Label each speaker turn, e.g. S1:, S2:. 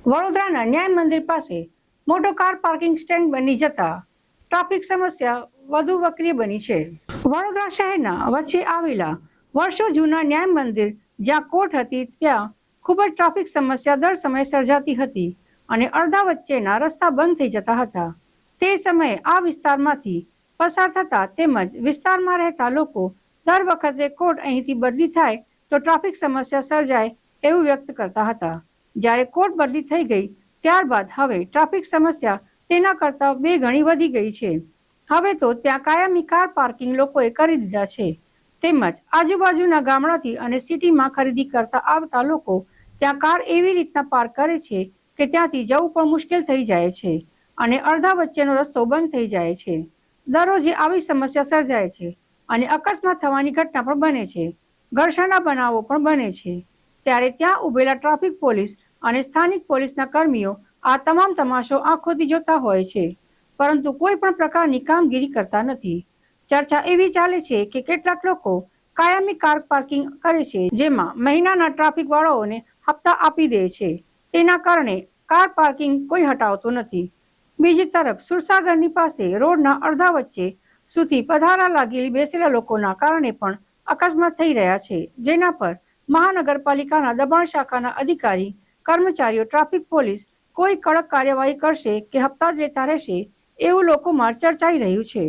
S1: વડોદરાના ન્યાય મંદિર પાસે મોટો કાર પાર્કિંગ સ્ટેન્ડ બની જતા ટ્રાફિક સમસ્યા વધુ વકરી બની છે. વડોદરા શહેરના વચ્ચે આવેલા વર્ષો જૂના ન્યાય મંદિર જ્યાં કોર્ટ હતી ત્યાં ખૂબ જ ટ્રાફિક સમસ્યા દર સમયે સર્જાતી હતી અને અડધા વચ્ચેના રસ્તા બંધ થઈ જતા હતા. તે સમયે આ વિસ્તારમાંથી પસાર થતા તેમજ વિસ્તારમાં રહેતા લોકો દર વખતે કોર્ટ અહીંથી બદલી થાય તો ટ્રાફિક સમસ્યા સર્જાય એવું વ્યક્ત કરતા હતા. જ્યારે કોર્ટ બદલી થઈ ગઈ ત્યારબાદ હવે ટ્રાફિક સમસ્યા તેના કરતાં 2 ગણી વધી ગઈ છે. હવે તો ત્યાં કાયમી કાર પાર્કિંગ લોકોએ કરી દીધા છે. તેમજ આજુબાજુના ગામડાથી અને સિટીમાં ખરીદી કરતા આવતા લોકો ત્યાં કાર એવી રીતના પાર્ક કરે છે કે ત્યાંથી જવું પણ મુશ્કેલ થઈ જાય છે અને અડધા વચ્ચેનો રસ્તો બંધ થઈ જાય છે. દરરોજે આવી સમસ્યા સર્જાય છે અને અકસ્માત થવાની ઘટના પણ બને છે. ઘર્ષણના બનાવો પણ બને છે. ત્યારે ત્યાં ઉભેલા ટ્રાફિક પોલીસ અને સ્થાનિક પોલીસના કર્મીઓ આ તમામ તમાશો આંખોથી જોતા હોય છે, પરંતુ કોઈ પણ પ્રકારની કામગીરી કરતા નથી. ચર્ચા એવી ચાલે છે કે કેટલાક લોકો કાયમી કાર પાર્કિંગ કરે છે, જેમાં મહિનાના ટ્રાફિક વાળાઓને હપ્તા આપી દે છે. તેના કારણે કાર પાર્કિંગ કોઈ હટાવતો નથી. બીજી તરફ સુરસાગરની પાસે રોડના અડધા વચ્ચે સુધી પધારા લાગી બેસેલા લોકોના કારણે પણ અકસ્માત થઈ રહ્યા છે, જેના પર મહાનગરપાલિકાના દબાણ શાખાના અધિકારી, કર્મચારીઓ, ટ્રાફિક પોલીસ કોઈ કડક કાર્યવાહી કરશે કે હપ્તા જ લેતા રહેશે એવું લોકોમાં ચર્ચાઈ રહ્યું છે.